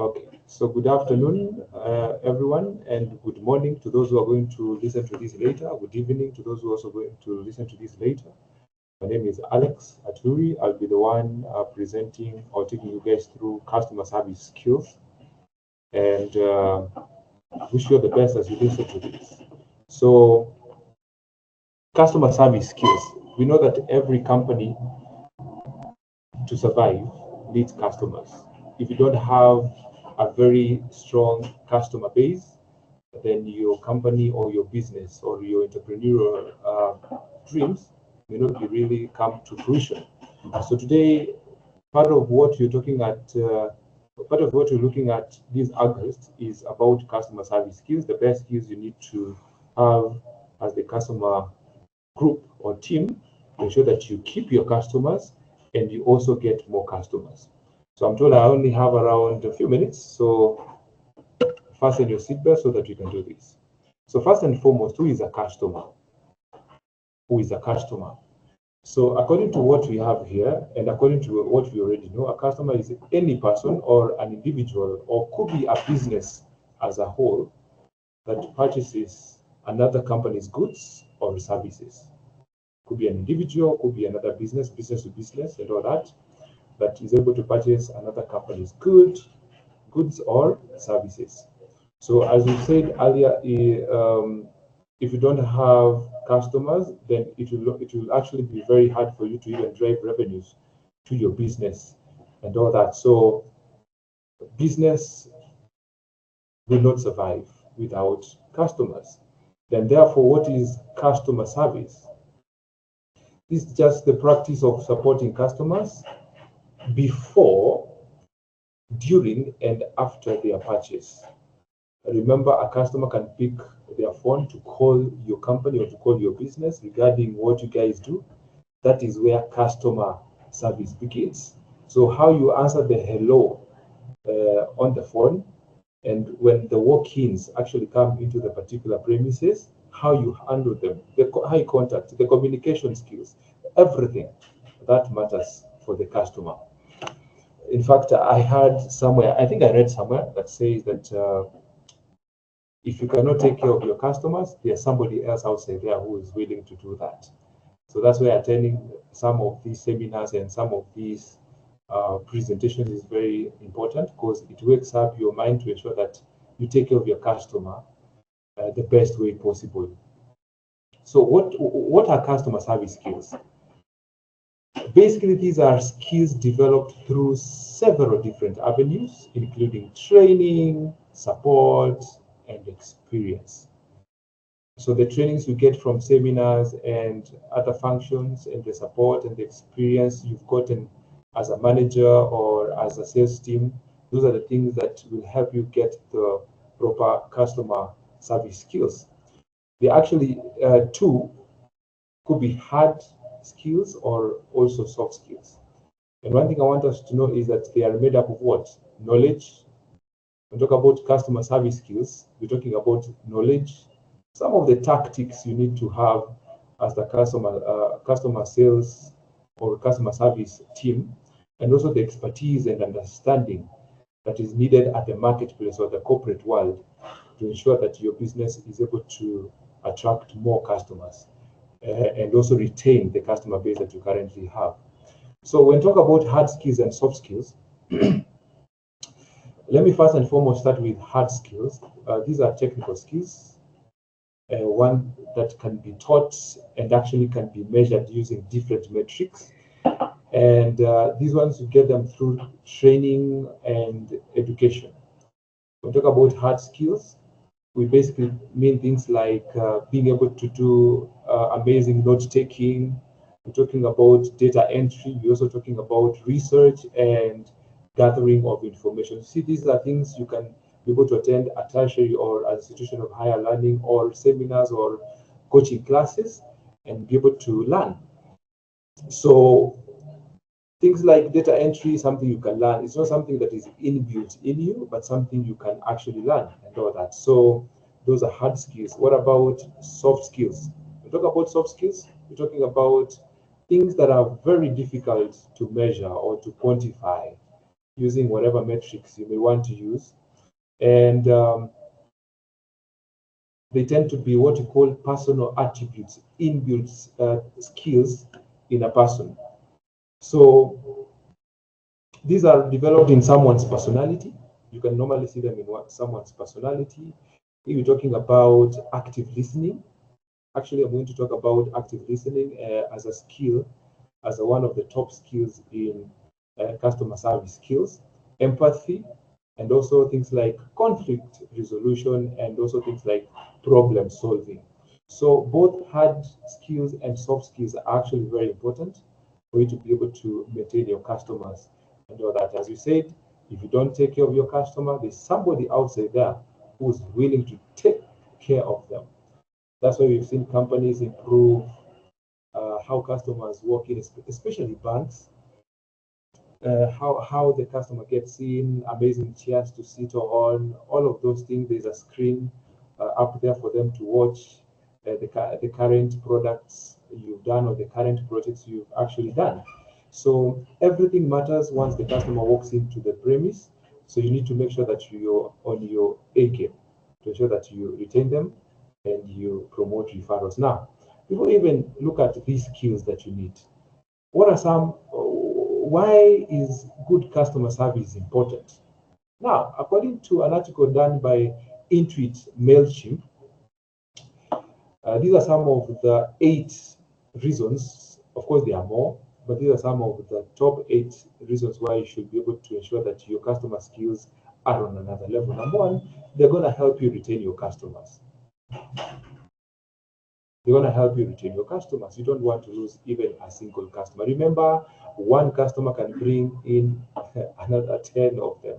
Okay, so good afternoon, everyone, and good morning to those who are going to listen to this later. Good evening to those who are also going to listen to this later. My name is Alex Aturi. I'll be the one presenting or taking you guys through customer service skills, and wish you all the best as you listen to this. So, customer service skills. We know that every company to survive needs customers. If you don't have a very strong customer base, then your company or your business or your entrepreneurial dreams may not be really come to fruition. So today, part of what you're talking at, part of what you're looking at this August is about customer service skills, the best skills you need to have as the customer group or team to ensure that you keep your customers and you also get more customers. So I'm told I only have around a few minutes, so fasten your seatbelt so that you can do this. So first and foremost, who is a customer? Who is a customer? So according to what we have here, and according to what we already know, a customer is any person or an individual, or could be a business as a whole, that purchases another company's goods or services. Could be an individual, could be another business, business to business, and all that, that is able to purchase another company's goods or services. So as we said earlier, if you don't have customers, then it will actually be very hard for you to even drive revenues to your business and all that. So business will not survive without customers. Then therefore, what is customer service? It's just the practice of supporting customers before, during, and after their purchase. Remember, a customer can pick their phone to call your company or to call your business regarding what you guys do. That is where customer service begins. So how you answer the hello on the phone, and when the walk-ins actually come into the particular premises, how you handle them, the eye contact, the communication skills, everything that matters for the customer. In fact, I heard somewhere, I think I read somewhere that says that if you cannot take care of your customers, there's somebody else outside there who is willing to do that. So that's why attending some of these seminars and some of these presentations is very important, because it wakes up your mind to ensure that you take care of your customer the best way possible. So what are customer service skills? Basically, these are skills developed through several different avenues, including training, support, and experience. So the trainings you get from seminars and other functions, and the support and the experience you've gotten as a manager or as a sales team, those are the things that will help you get the proper customer service skills. They actually two could be hard skills or also soft skills. And one thing I want us to know is that they are made up of what? Knowledge. When we talk about customer service skills, we're talking about knowledge, some of the tactics you need to have as the customer sales or customer service team, and also the expertise and understanding that is needed at the marketplace or the corporate world to ensure that your business is able to attract more customers and also retain the customer base that you currently have. So when we talk about hard skills and soft skills, let me first and foremost start with hard skills. These are technical skills, one that can be taught and actually can be measured using different metrics. And these ones, you get them through training and education. When we talk about hard skills, we basically mean things like being able to do amazing note taking. We're talking about data entry. We're also talking about research and gathering of information. See, these are things you can be able to attend a tertiary or an institution of higher learning or seminars or coaching classes and be able to learn. So things like data entry is something you can learn. It's not something that is inbuilt in you, but something you can actually learn and all that. So those are hard skills. What about soft skills? We talk about soft skills, we're talking about things that are very difficult to measure or to quantify. using whatever metrics you may want to use. And they tend to be what you call personal attributes, inbuilt skills in a person. So these are developed in someone's personality. You can normally see them in someone's personality. If you're talking about active listening, actually, I'm going to talk about active listening as a skill, as one of the top skills in customer service skills. Empathy, and also things like conflict resolution, and also things like problem solving. So both hard skills and soft skills are actually very important for you to be able to maintain your customers and all that. As you said, if you don't take care of your customer, there's somebody outside there who's willing to take care of them. That's why we've seen companies improve how customers walk in, especially banks. How the customer gets in, amazing chairs to sit on, all of those things. There's a screen up there for them to watch the current products you've done or the current projects you've actually done. So everything matters once the customer walks into the premise. So you need to make sure that you're on your A game to ensure that you retain them and you promote referrals. Now, before we even look at these skills that you need, what are some, why is good customer service important? Now, according to an article done by Intuit MailChimp, these are some of the 8 reasons. Of course, there are more, but these are some of the top 8 reasons why you should be able to ensure that your customer skills are on another level. Number one, they're going to help you retain your customers. They're going to help you retain your customers. You don't want to lose even a single customer. Remember, one customer can bring in another 10 of them.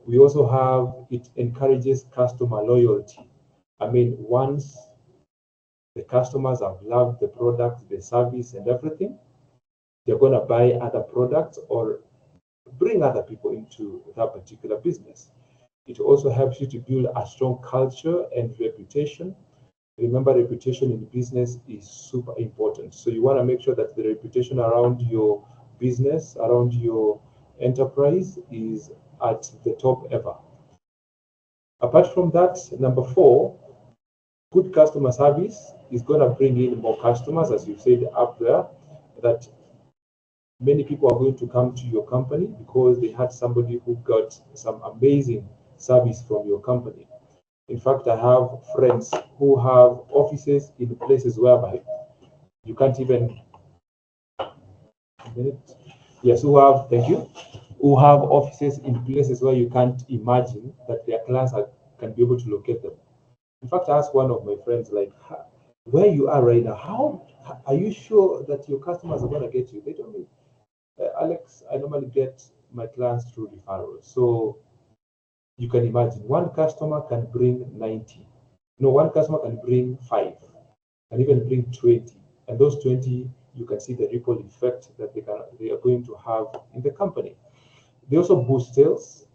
We also have, it encourages customer loyalty. I mean, once the customers have loved the product, the service, and everything, they're going to buy other products or bring other people into that particular business. It also helps you to build a strong culture and reputation. Remember, reputation in business is super important. So you want to make sure that the reputation around your business, around your enterprise, is at the top ever. Apart from that, number 4, good customer service is going to bring in more customers, as you've said up there, that many people are going to come to your company because they had somebody who got some amazing service from your company. In fact, I have friends who have offices in places whereby you can't even, yes, who have offices in places where you can't imagine that their clients can be able to locate them. In fact, I asked one of my friends, like, where you are right now, how are you sure that your customers are going to get you? They told me, Alex, I normally get my clients through referrals. So you can imagine one customer can bring 90. No, one customer can bring 5, and even bring 20. And those 20, you can see the ripple effect that they are going to have in the company. They also boost sales.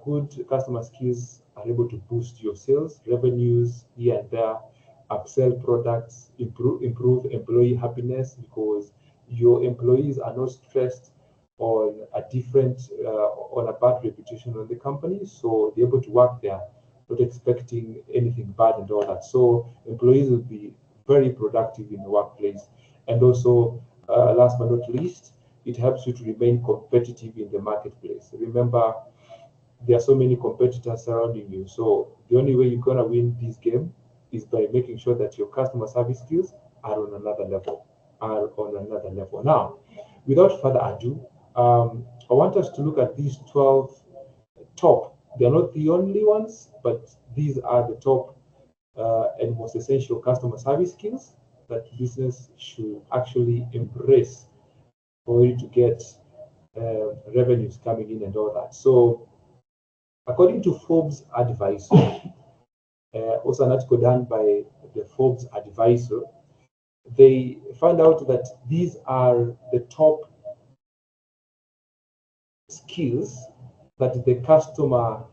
Good customer skills are able to boost your sales, revenues here and there, upsell products, improve employee happiness, because your employees are not stressed on a bad reputation on the company, so they're able to work there not expecting anything bad and all that. So employees will be very productive in the workplace. And also, last but not least, it helps you to remain competitive in the marketplace. Remember, there are so many competitors surrounding you. So the only way you're gonna win this game is by making sure that your customer service skills are on another level. Now, without further ado, I want us to look at these 12 top. They're not the only ones, but these are the top and most essential customer service skills that business should actually embrace for you to get revenues coming in and all that. So, according to Forbes Advisor, also an article done by the Forbes Advisor, they found out that these are the top skills that the customer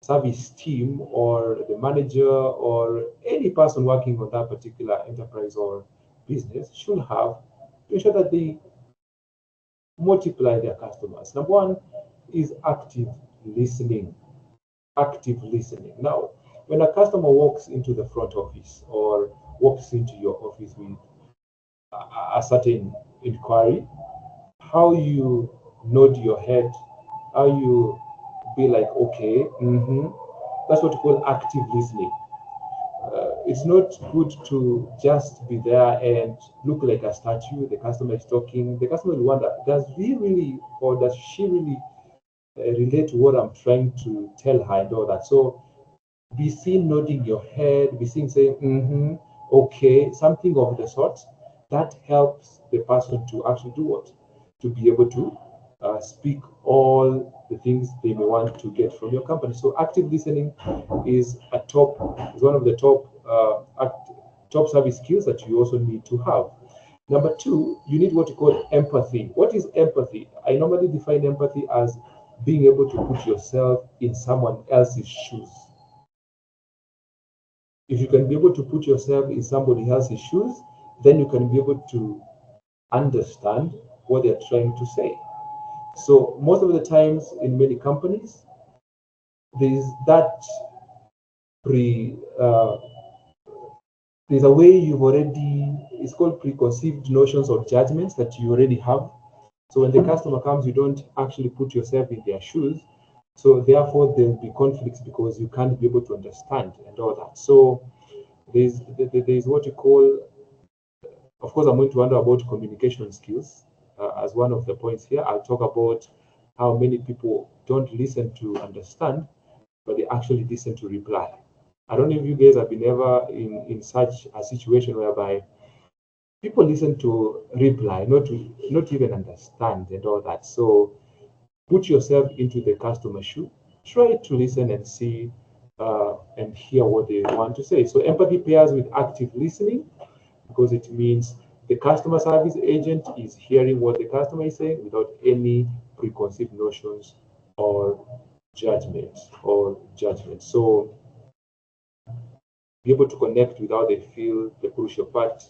service team or the manager or any person working on that particular enterprise or business should have to ensure that they multiply their customers. Number one is active listening. Active listening. Now, when a customer walks into the front office or walks into your office with a certain inquiry, how you nod your head, how you be like, okay, that's what we call active listening. It's not good to just be there and look like a statue. The customer is talking. The customer will wonder, does he really or does she really relate to what I'm trying to tell her and all that? So be seen nodding your head, be seen saying, okay, something of the sort. That helps the person to actually do what? To be able to speak all the things they may want to get from your company. So active listening is one of the top service skills that you also need to have. Number two, you need what you call empathy. What is empathy? I normally define empathy as being able to put yourself in someone else's shoes. If you can be able to put yourself in somebody else's shoes, then you can be able to understand what they're trying to say. So most of the times in many companies, there's that there's a way it's called preconceived notions or judgments that you already have. So when the customer comes, you don't actually put yourself in their shoes. So therefore there'll be conflicts because you can't be able to understand and all that. So there's what you call, of course, I'm going to wonder about communication skills as one of the points here. I'll talk about how many people don't listen to understand, but they actually listen to reply. I don't know if you guys have been ever in such a situation whereby people listen to reply, not even understand and all that. So put yourself into the customer's shoe. Try to listen and see and hear what they want to say. So empathy pairs with active listening because it means the customer service agent is hearing what the customer is saying without any preconceived notions or judgments. So be able to connect with how they feel, the crucial part,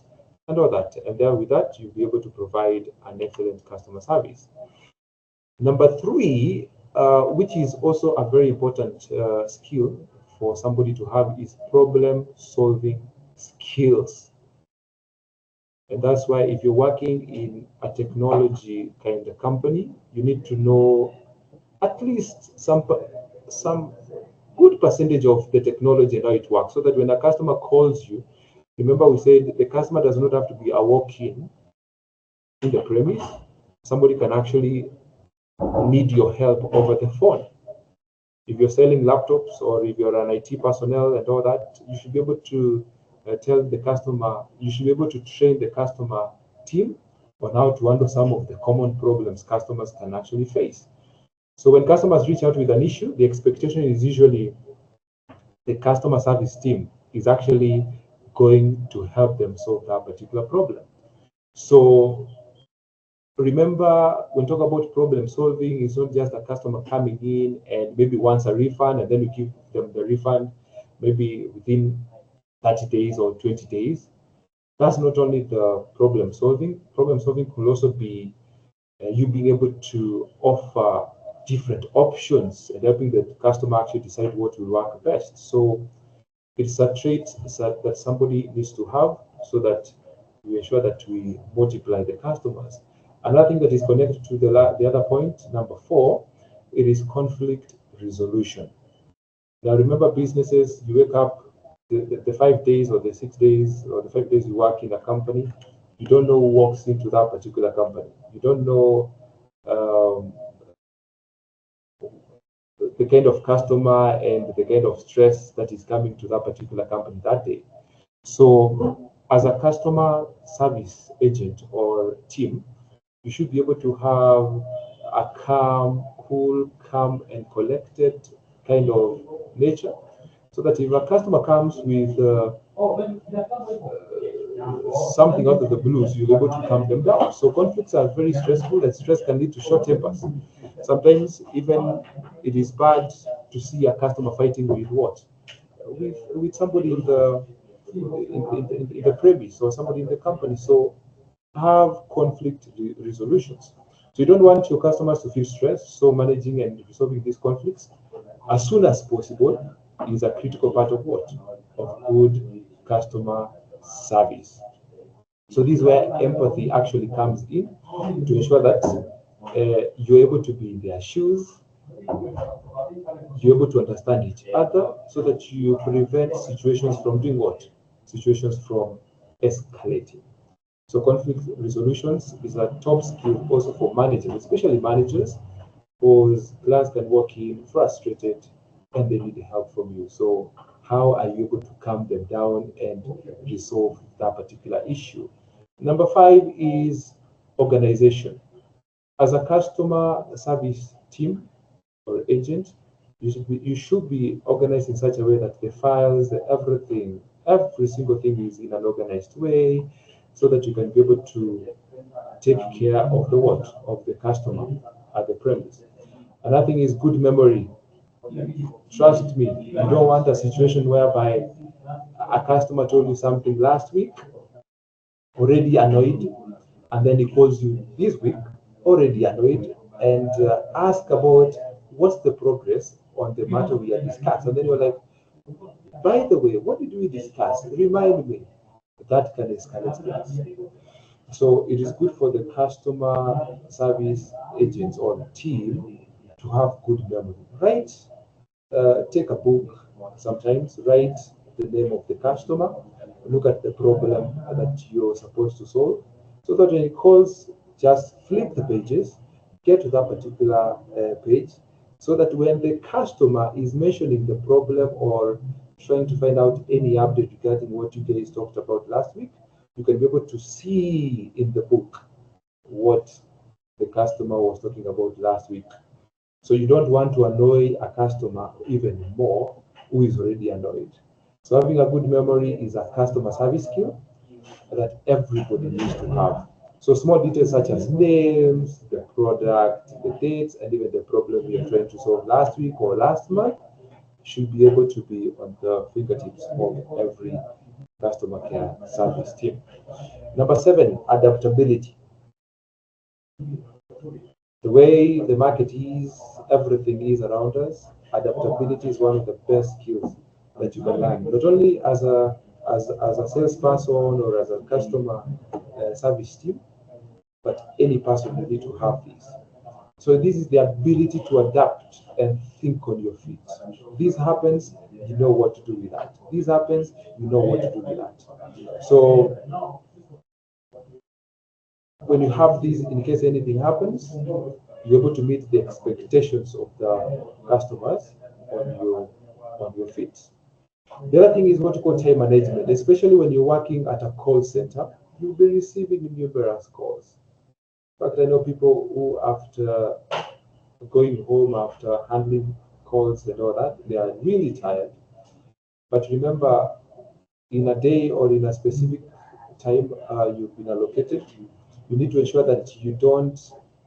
and all that. And then with that, you'll be able to provide an excellent customer service. Number three, which is also a very important skill for somebody to have, is problem-solving skills. And that's why if you're working in a technology kind of company, you need to know at least some good percentage of the technology and how it works, so that when a customer calls you, remember we said the customer does not have to be a walk-in in the premise. Somebody can actually need your help over the phone. If you're selling laptops or if you're an IT personnel and all that, you should be able to tell the customer, you should be able to train the customer team on how to handle some of the common problems customers can actually face. So when customers reach out with an issue, the expectation is usually the customer service team is actually going to help them solve that particular problem. So remember, when talk about problem solving, it's not just a customer coming in and maybe wants a refund and then we give them the refund maybe within 30 days or 20 days. That's not only the problem solving. Problem solving could also be you being able to offer different options and helping the customer actually decide what will work best. So it's a trait that somebody needs to have so that we ensure that we multiply the customers. Another thing that is connected to the other point, number 4, it is conflict resolution. Now remember, businesses, you wake up the 5 days or the 6 days or the 5 days you work in a company, you don't know who walks into that particular company. You don't know the kind of customer and the kind of stress that is coming to that particular company that day. So as a customer service agent or team, you should be able to have a cool, calm, and collected kind of nature, so that if a customer comes with something out of the blues, you're able to calm them down. So conflicts are very stressful, and stress can lead to short tempers. Sometimes even it is bad to see a customer fighting with what? With somebody in the premise or somebody in the company. So have conflict resolutions. So you don't want your customers to feel stressed. So managing and resolving these conflicts as soon as possible is a critical part of what? Of good customer service. So this is where empathy actually comes in to ensure that you're able to be in their shoes, you're able to understand each other so that you prevent situations from doing what? Situations from escalating. So conflict resolutions is a top skill also for managers, especially managers, because clients can walk in frustrated and they need help from you. So how are you able to calm them down and resolve that particular issue? Number 5 is organization. As a customer service team or agent, you should be organized in such a way that the files, everything, every single thing is in an organized way, so that you can be able to take care of the what? Of the customer at the premise. Another thing is good memory. Trust me, you don't want a situation whereby a customer told you something last week, already annoyed, and then he calls you this week, already annoyed, and ask about what's the progress on the matter we had discussed. And then you're like, by the way, what did we discuss? Remind me. That can escalate things. So it is good for the customer service agents or team to have good memory. Write, take a book sometimes, write the name of the customer, look at the problem that you're supposed to solve, so that when it calls, just flip the pages, get to that particular page, so that when the customer is mentioning the problem or trying to find out any update regarding what you guys talked about last week, you can be able to see in the book what the customer was talking about last week. So you don't want to annoy a customer even more who is already annoyed. So having a good memory is a customer service skill that everybody needs to have. So small details such as names, the product, the dates, and even the problem we are trying to solve last week or last month should be able to be on the fingertips of every customer care service team. Number 7, adaptability. The way the market is, everything is around us, adaptability is one of the best skills that you can learn. Not only as a salesperson or as a customer service team, but any person you need to have this. So this is the ability to adapt and think on your feet. This happens, you know what to do with that. This happens, you know what to do with that. So when you have this, in case anything happens, you're able to meet the expectations of the customers on your feet. The other thing is what you call time management, especially when you're working at a call center, you'll be receiving numerous calls. In fact, I know people who, after going home, after handling calls and all that, they are really tired. But remember, in a day or in a specific time you've been allocated, you need to ensure that you don't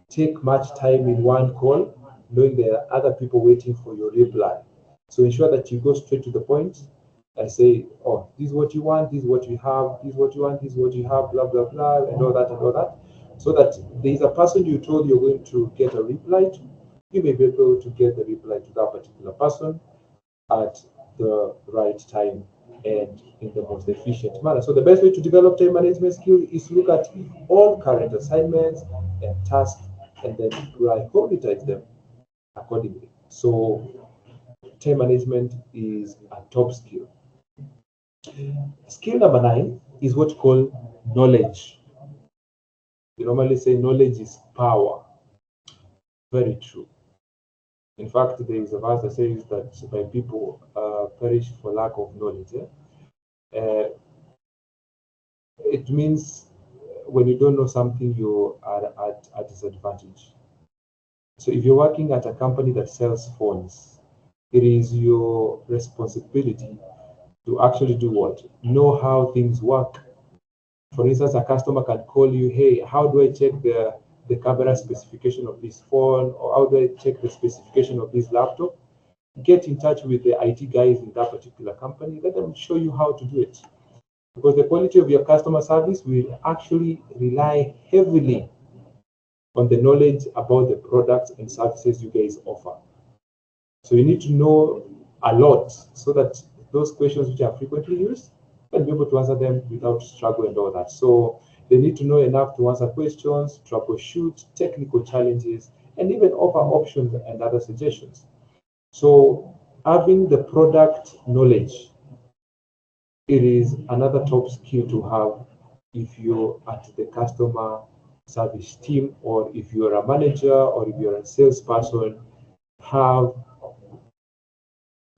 take much time in one call, knowing there are other people waiting for your reply. So ensure that you go straight to the point and say, oh, this is what you want, this is what you have, this is what you want, this is what you have, blah, blah, blah, and all that and all that. So that there is a person you told you're going to get a reply to, you may be able to get the reply to that particular person at the right time and in the most efficient manner. So the best way to develop time management skill is to look at all current assignments and tasks and then prioritize them accordingly. So time management is a top skill. Skill number 9 is what you call knowledge. You normally say knowledge is power. Very true. In fact, there is a verse that says that my people perish for lack of knowledge. It means when you don't know something, you are at a disadvantage. So if you're working at a company that sells phones, it is your responsibility to actually do what? Know how things work. For instance, a customer can call you, hey, how do I check the camera specification of this phone? Or how do I check the specification of this laptop? Get in touch with the IT guys in that particular company. Let them show you how to do it. Because the quality of your customer service will actually rely heavily on the knowledge about the products and services you guys offer. So you need to know a lot so that those questions which are frequently used, you can be able to answer them without struggle and all that. So they need to know enough to answer questions, troubleshoot technical challenges, and even offer options and other suggestions. So having the product knowledge, it is another top skill to have if you're at the customer service team, or if you're a manager, or if you're a salesperson. Have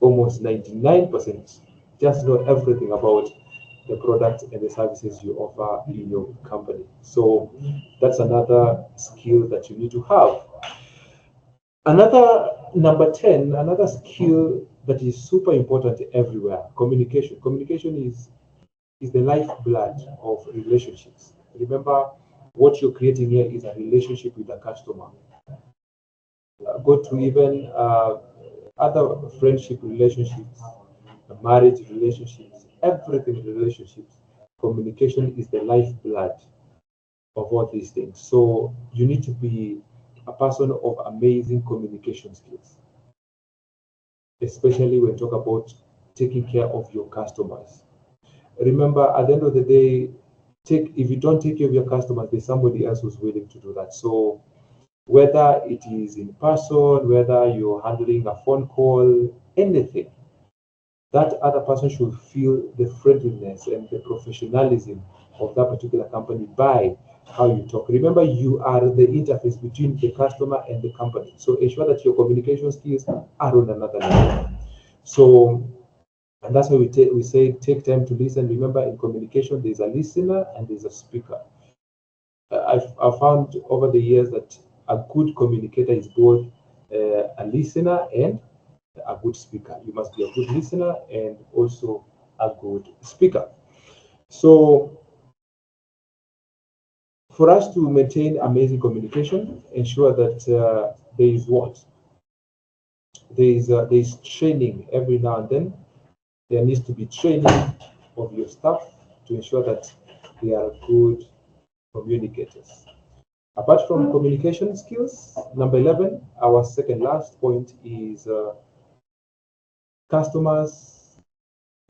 almost 99% just know everything about the products and the services you offer in your company. So that's another skill that you need to have. Another number 10, another skill that is super important everywhere: communication. Communication is the lifeblood of relationships. Remember, what you're creating here is a relationship with the customer. Go to even other friendship relationships, marriage relationships, everything relationships. Communication is the lifeblood of all these things. So you need to be a person of amazing communication skills, especially when talk about taking care of your customers. Remember, at the end of the day, if you don't take care of your customers, there's somebody else who's willing to do that. So whether it is in person, whether you're handling a phone call, anything, that other person should feel the friendliness and the professionalism of that particular company by how you talk. Remember, you are the interface between the customer and the company. So ensure that your communication skills are on another level. So, and that's why we say take time to listen. Remember, in communication, there's a listener and there's a speaker. I've found over the years that a good communicator is both a listener and a good speaker. You must be a good listener and also a good speaker. So for us to maintain amazing communication, ensure that there is what? There is training every now and then. There needs to be training of your staff to ensure that they are good communicators. Apart from communication skills, number 11, our second last point is customers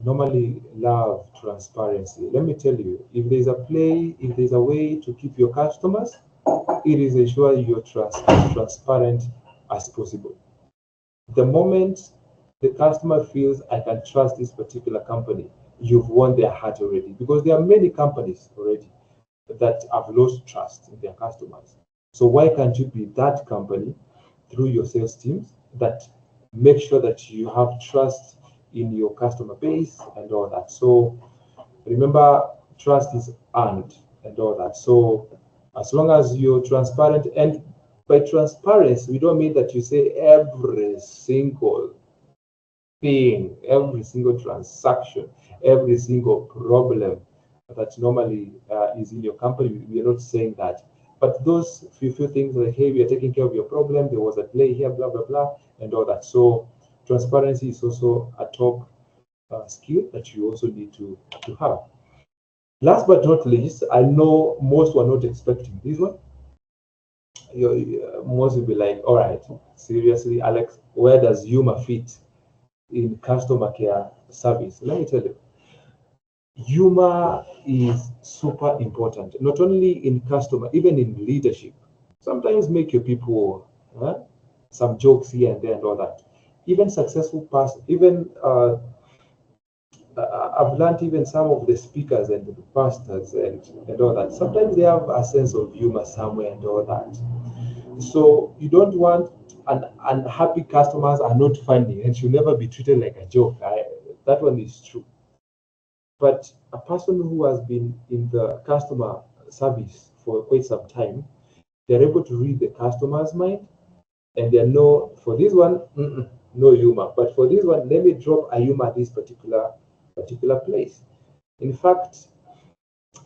normally love transparency. Let me tell you, if there's a way to keep your customers, it is ensure you're as transparent as possible. The moment the customer feels I can trust this particular company, you've won their heart already, because there are many companies already that have lost trust in their customers. So why can't you be that company through your sales teams that make sure that you have trust in your customer base and all that? So remember, trust is earned and all that. So as long as you're transparent, and by transparency, we don't mean that you say every single thing, every single transaction, every single problem that normally is in your company. We are not saying that. But those few things like, hey, we are taking care of your problem, there was a delay here, blah, blah, blah, and all that. So transparency is also a top skill that you also need to have. Last but not least, I know most were not expecting this one. Most will be like, all right, seriously, Alex, where does humor fit in customer care service? Let me tell you, humor is super important, not only in customer, even in leadership. Sometimes make your people some jokes here and there and all that. Even successful person, even I've learned even some of the speakers and the pastors and all that. Sometimes they have a sense of humor somewhere and all that. So you don't want unhappy customers are not funny and should never be treated like a joke. That one is true. But a person who has been in the customer service for quite some time, they're able to read the customer's mind, and they know for this one, no humor. But for this one, let me drop a humor at this particular place. In fact,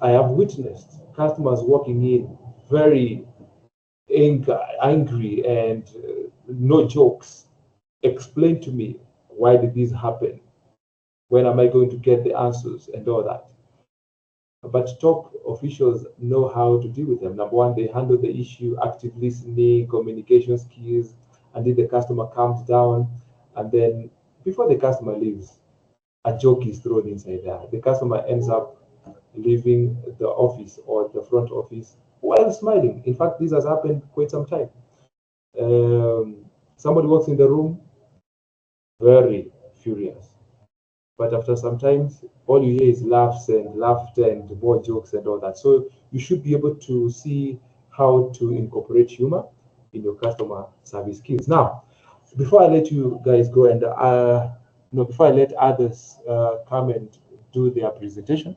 I have witnessed customers walking in very angry and no jokes. Explain to me, why did this happen? When am I going to get the answers and all that? But top officials know how to deal with them. Number one, they handle the issue, active listening, communication skills, until the customer calms down. And then before the customer leaves, a joke is thrown inside there. The customer ends up leaving the office or the front office while smiling. In fact, this has happened quite some time. Somebody walks in the room, very furious. But after some time, all you hear is laughs and laughter and more jokes and all that. So you should be able to see how to incorporate humor in your customer service skills. Now, before I let you guys go and before I let others come and do their presentation,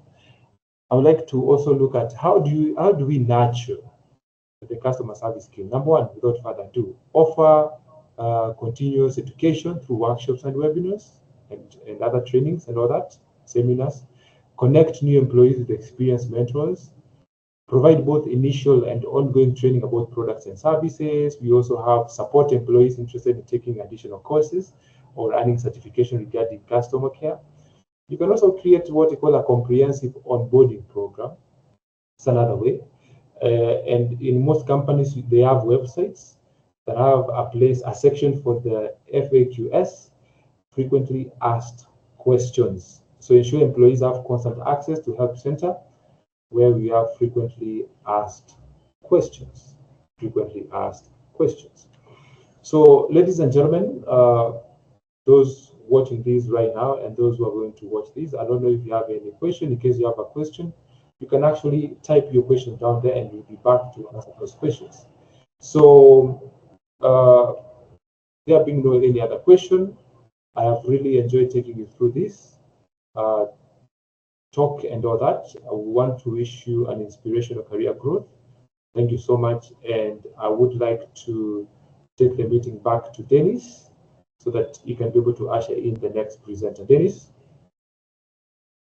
I would like to also look at how do we nurture the customer service skill. Number one, without further ado, offer continuous education through workshops and webinars and other trainings and all that, seminars. Connect new employees with experienced mentors. Provide both initial and ongoing training about products and services. We also have support employees interested in taking additional courses or earning certification regarding customer care. You can also create what we call a comprehensive onboarding program. It's another way. And in most companies, they have websites that have a section for the FAQs, frequently asked questions. So ensure employees have constant access to Help Center, where we have frequently asked questions. Frequently asked questions. So, ladies and gentlemen, those watching this right now and those who are going to watch this, I don't know if you have any question. In case you have a question, you can actually type your question down there and we'll be back to answer those questions. So, there being no any other question, I have really enjoyed taking you through this talk and all that. I want to wish you an inspirational career growth. Thank you so much. And I would like to take the meeting back to Dennis so that you can be able to usher in the next presenter. Dennis?